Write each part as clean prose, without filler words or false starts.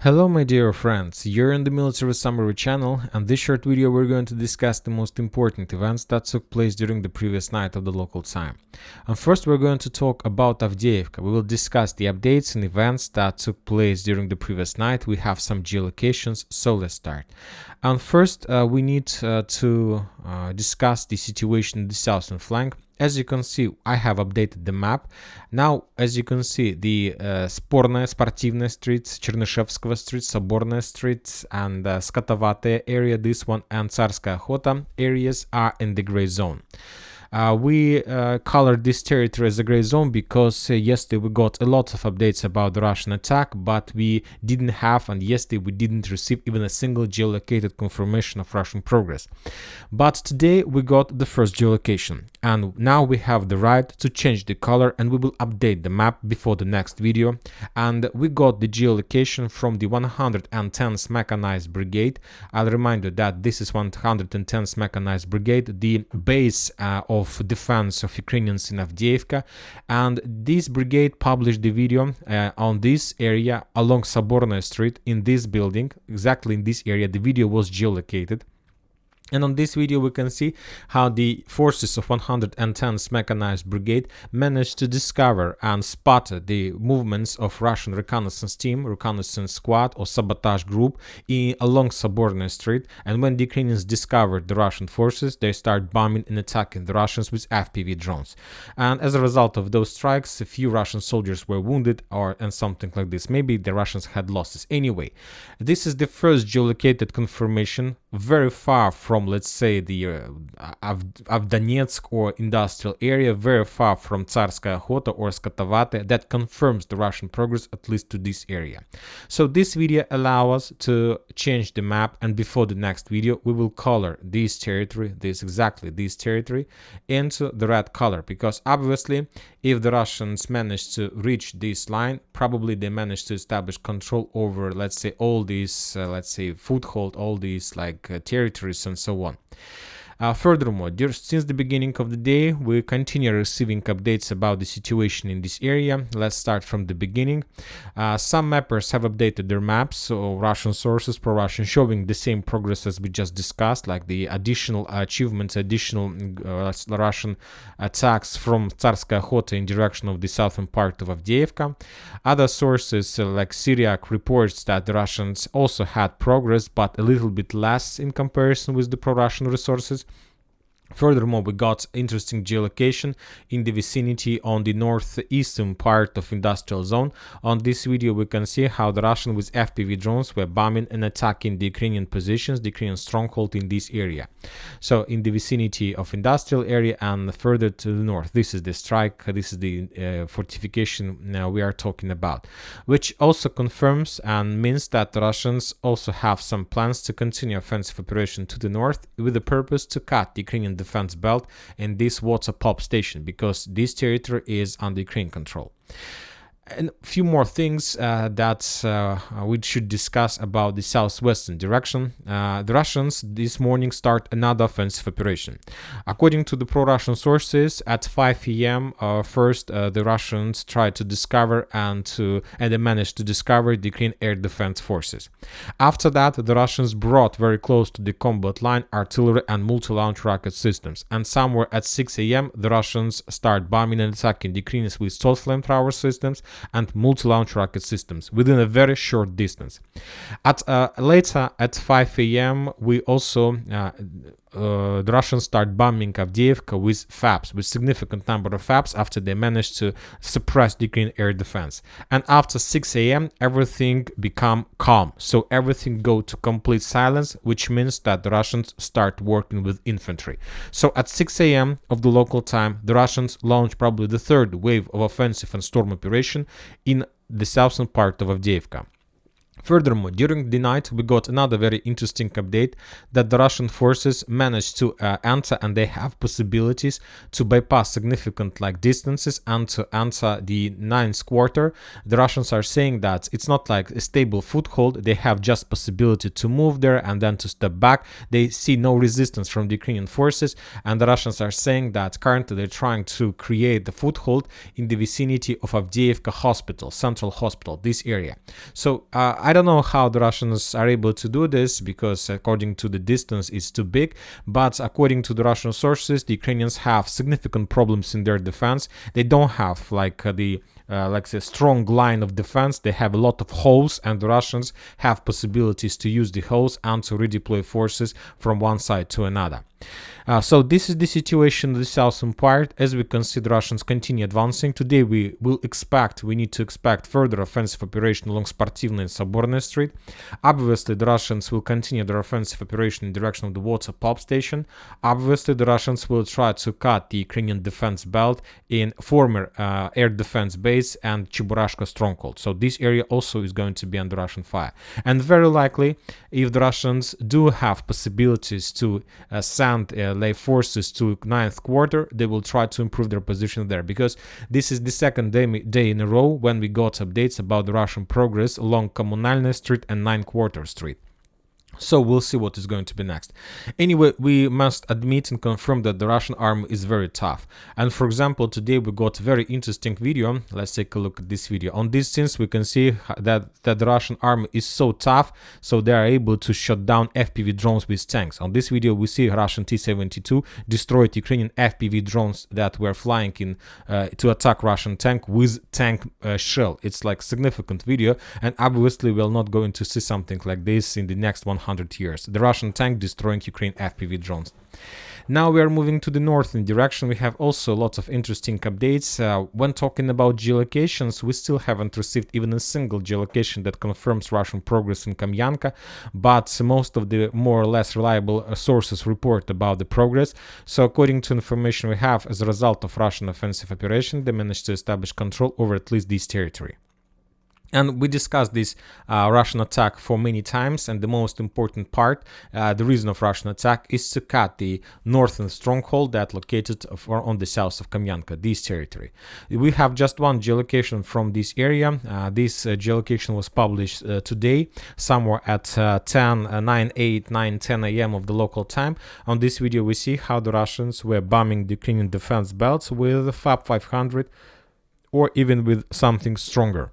Hello my dear friends, you're in the Military Summary channel, and this short video we're going to discuss the most important events that took place during the previous night of the local time. And first we're going to talk about Avdiivka. We will discuss the updates and events that took place during the previous night. We have some geolocations, so let's start. And first we need to discuss the situation in the southern flank. As you can see, I have updated the map. Now, as you can see, the Sportivная street, Чернышевского street, Soborная street, and Skotovataya area, this one, and Tsarskaya Khota areas are in the gray zone. We colored this territory as a gray zone because yesterday we got a lot of updates about the Russian attack, but we didn't have, and yesterday we didn't receive even a single geolocated confirmation of Russian progress. But today we got the first geolocation, and now we have the right to change the color, and we will update the map before the next video. And we got the geolocation from the 110th Mechanized Brigade. I'll remind you that this is 110th Mechanized Brigade, the base of defense of Ukrainians in Avdiivka, and this brigade published the video on this area along Soborная Street in this building, exactly in this area. The video was geolocated. And on this video we can see how the forces of 110th Mechanized Brigade managed to discover and spot the movements of Russian reconnaissance team, reconnaissance squad or sabotage group along Soborная Street. And when the Ukrainians discovered the Russian forces, they start bombing and attacking the Russians with FPV drones. And as a result of those strikes, a few Russian soldiers were wounded and something like this. Maybe the Russians had losses. Anyway, this is the first geolocated confirmation very far from, let's say, the Avdonetsk or industrial area, very far from Tsarskaya Khota or Skotovataya, that confirms the Russian progress at least to this area. So this video allows us to change the map, and before the next video we will color this territory, exactly this territory, into the red color, because obviously if the Russians manage to reach this line, probably they managed to establish control over, let's say, all these foothold, all these territories and so on. Furthermore, since the beginning of the day, we continue receiving updates about the situation in this area. Let's start from the beginning. Some mappers have updated their maps, so Russian sources, pro-Russian, showing the same progress as we just discussed, like the additional achievements, additional Russian attacks from Tsarskaya Khota in direction of the southern part of Avdiivka. Other sources, like Syriac, reports that the Russians also had progress, but a little bit less in comparison with the pro-Russian resources. Furthermore, we got interesting geolocation in the vicinity on the northeastern part of industrial zone. On this video we can see how the Russians with FPV drones were bombing and attacking the Ukrainian positions, the Ukrainian stronghold in this area. So in the vicinity of industrial area and further to the north, this is the strike, this is the fortification we are talking about, which also confirms and means that the Russians also have some plans to continue offensive operation to the north with the purpose to cut the Ukrainian defense belt in this water pump station, because this territory is under Ukraine control. And a few more things that we should discuss about the southwestern direction. The Russians this morning start another offensive operation. According to the pro-Russian sources, at 5 a.m. First the Russians tried to discover and they managed to discover the Ukrainian air defense forces. After that, the Russians brought very close to the combat line artillery and multi-launch rocket systems. And somewhere at 6 a.m. the Russians start bombing and attacking the Ukrainians with salt flamethrower systems and multi-launch rocket systems within a very short distance. Later at 5 a.m. we also the Russians start bombing Avdiivka with FABs, with significant number of FABs, after they managed to suppress the Ukrainian air defense. And after 6 a.m. everything become calm, so everything go to complete silence, which means that the Russians start working with infantry. So at 6 a.m. of the local time, the Russians launch probably the third wave of offensive and storm operation in the southern part of Avdiivka. Furthermore, during the night we got another very interesting update that the Russian forces managed to enter, and they have possibilities to bypass significant distances and to enter the 9th quarter. The Russians are saying that it's not like a stable foothold, they have just possibility to move there and then to step back. They see no resistance from the Ukrainian forces, and the Russians are saying that currently they're trying to create the foothold in the vicinity of Avdiivka hospital, central hospital, this area. So I don't know how the Russians are able to do this, because according to the distance it's too big, but according to the Russian sources, the Ukrainians have significant problems in their defense. They don't have like a strong line of defense. They have a lot of holes, and the Russians have possibilities to use the holes and to redeploy forces from one side to another. So this is the situation in the southern part. As we can see, the Russians continue advancing. Today we need to expect further offensive operation along Sportivny and Soborny Street. Obviously, the Russians will continue their offensive operation in the direction of the water pump station. Obviously, the Russians will try to cut the Ukrainian defense belt in former air defense base and Cheburashka stronghold. So this area also is going to be under Russian fire. And very likely, if the Russians do have possibilities to send lay forces to 9th quarter, they will try to improve their position there, because this is the second day in a row when we got updates about the Russian progress along Krokhmalne Street and 9th quarter street. So we'll see what is going to be next. Anyway, we must admit and confirm that the Russian army is very tough. And for example, today we got a very interesting video. Let's take a look at this video. On this sense, we can see that the Russian army is so tough, so they are able to shut down FPV drones with tanks. On this video, we see Russian T-72 destroyed Ukrainian FPV drones that were flying in to attack Russian tank with tank shell. It's like significant video, and obviously we're not going to see something like this in the next 100 years. The Russian tank destroying Ukraine FPV drones. Now we are moving to the northern direction. We have also lots of interesting updates. When talking about geolocations, we still haven't received even a single geolocation that confirms Russian progress in Kupiansk, but most of the more or less reliable sources report about the progress. So according to information we have, as a result of Russian offensive operation, they managed to establish control over at least this territory. And we discussed this Russian attack for many times, and the most important part, the reason of Russian attack, is to cut the northern stronghold that located on the south of Kupiansk, this territory. We have just one geolocation from this area. This geolocation was published today, somewhere at 9:10 a.m. of the local time. On this video, we see how the Russians were bombing the Ukrainian defense belts with FAB 500 or even with something stronger.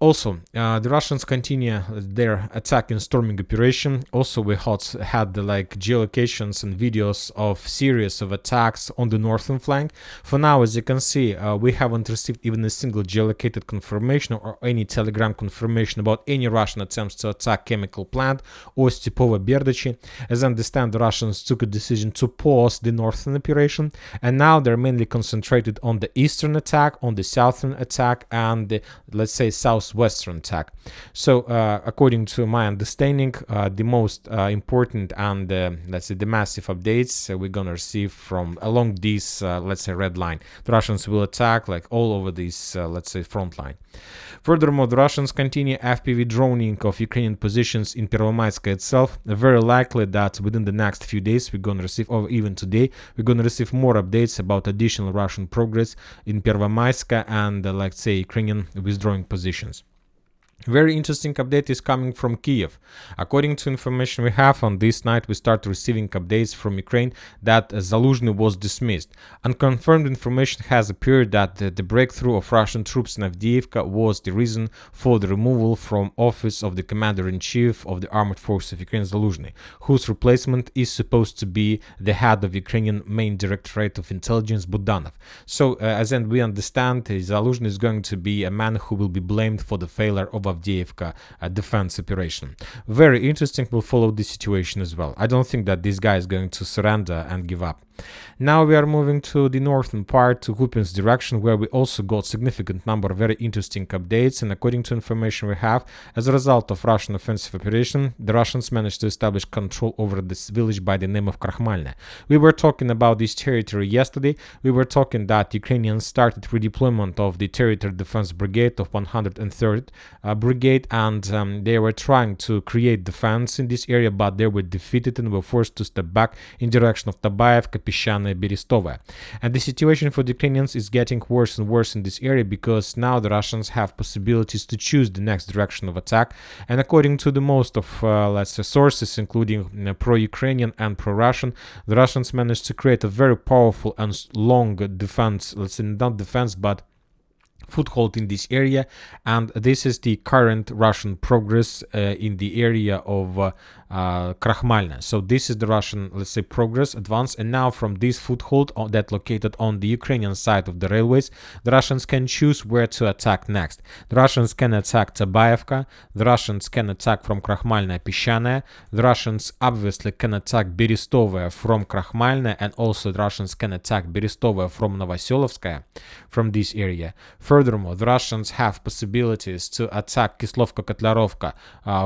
Also, the Russians continue their attack and storming operation. Also, we had like geolocations and videos of series of attacks on the northern flank. For now, as you can see, we haven't received even a single geolocated confirmation or any telegram confirmation about any Russian attempts to attack chemical plant or Stepovo Berdichi. As I understand, the Russians took a decision to pause the northern operation, and now they're mainly concentrated on the eastern attack, on the southern attack, and the, let's say, southwestern attack. So according to my understanding, the most important and let's say the massive updates we're gonna receive from along this let's say red line. The Russians will attack like all over this let's say front line. Furthermore, the Russians continue FPV droning of Ukrainian positions in Pervomaiska itself. Very likely that within the next few days we're going to receive, or even today, we're going to receive more updates about additional Russian progress in Pervomaiska and, let's say, Ukrainian withdrawing positions. Very interesting update is coming from Kiev. According to information we have, on this night we start receiving updates from Ukraine that Zaluzhny was dismissed. Unconfirmed information has appeared that the breakthrough of Russian troops in Avdiivka was the reason for the removal from office of the commander-in-chief of the armed forces of Ukraine, Zaluzhny, whose replacement is supposed to be the head of Ukrainian main directorate of intelligence, Budanov. So as we understand, Zaluzhny is going to be a man who will be blamed for the failure of Avdiivka defense operation. Very interesting. We'll follow this situation as well. I don't think that this guy is going to surrender and give up. Now we are moving to the northern part, to Kupiansk direction, where we also got significant number of very interesting updates. And according to information we have, as a result of Russian offensive operation, the Russians managed to establish control over this village by the name of Krokhmalne. We were talking about this territory yesterday. We were talking that Ukrainians started redeployment of the territory defense brigade of 103rd brigade, and they were trying to create defense in this area, but they were defeated and were forced to step back in direction of Tabaevka, Peshchane, Berestova. And the situation for the Ukrainians is getting worse and worse in this area, because now the Russians have possibilities to choose the next direction of attack. And according to the most of let's say sources, including pro-Ukrainian and pro-Russian, the Russians managed to create a very powerful and long defense, let's say not defense but foothold in this area, and this is the current Russian progress in the area of Krokhmalne. So this is the Russian, let's say, progress, advance, and now from this foothold that located on the Ukrainian side of the railways, the Russians can choose where to attack next. The Russians can attack Tabayevka, the Russians can attack from Krokhmalne Peshchane, the Russians obviously can attack Berestove from Krokhmalne, and also the Russians can attack Berestove from Novoselovskaya, from this area. Furthermore, the Russians have possibilities to attack Kislovka-Kotlarovka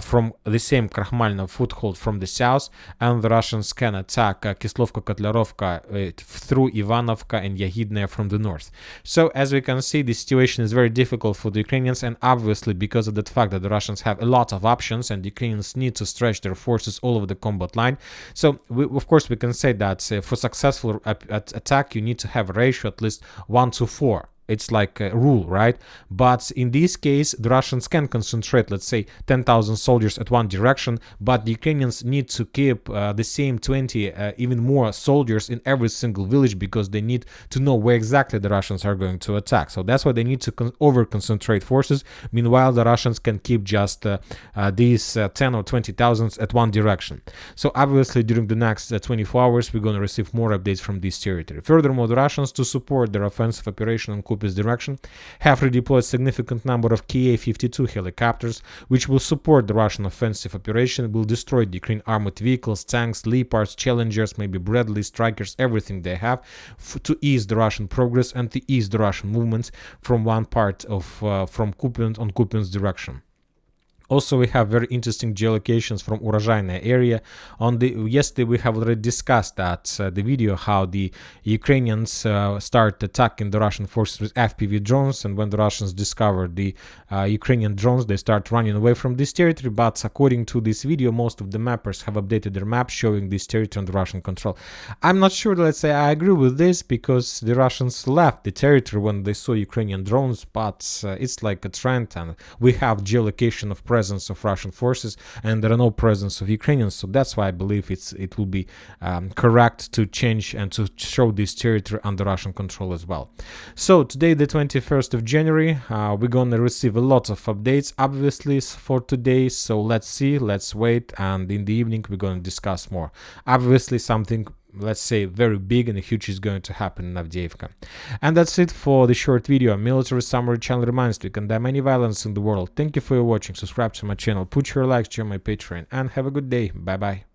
from the same Krokhmalne foothold from the south, and the Russians can attack Kislovka-Kotlarovka through Ivanovka and Yagidnaya from the north. So as we can see, the situation is very difficult for the Ukrainians, and obviously because of the fact that the Russians have a lot of options and the Ukrainians need to stretch their forces all over the combat line. So of course we can say that for successful attack you need to have a ratio at least 1-to-4. It's like a rule, right? But in this case, the Russians can concentrate, let's say, 10,000 soldiers at one direction, but the Ukrainians need to keep the same 20, even more soldiers in every single village, because they need to know where exactly the Russians are going to attack. So that's why they need to over-concentrate forces. Meanwhile, the Russians can keep just these 10 or 20,000 at one direction. So obviously, during the next 24 hours, we're going to receive more updates from this territory. Furthermore, the Russians, to support their offensive operation on Kupiansk direction, have redeployed significant number of Ka-52 helicopters, which will support the Russian offensive operation, will destroy the Ukraine armored vehicles, tanks, Leopards, Challengers, maybe Bradley, Strikers, everything they have, to ease the Russian progress and to ease the Russian movements from one part of from Kupiansk on Kupiansk direction. Also, we have very interesting geolocations from Urozhaine area. Yesterday, we have already discussed that the video how the Ukrainians start attacking the Russian forces with FPV drones, and when the Russians discover the Ukrainian drones, they start running away from this territory. But according to this video, most of the mappers have updated their maps showing this territory under Russian control. I'm not sure, let's say, I agree with this, because the Russians left the territory when they saw Ukrainian drones, but it's like a trend, and we have geolocation of presence of Russian forces, and there are no presence of Ukrainians. So that's why I believe it will be correct to change and to show this territory under Russian control as well. So today, the 21st of January, we're gonna receive a lot of updates, obviously, for today. So let's see, let's wait, and in the evening we're gonna discuss more. Obviously, something, let's say, very big and huge is going to happen in Avdiivka. And that's it for the short video. Military Summary channel reminds you, you condemn any violence in the world. Thank you for your watching. Subscribe to my channel, put your likes, join my Patreon, and have a good day. Bye bye.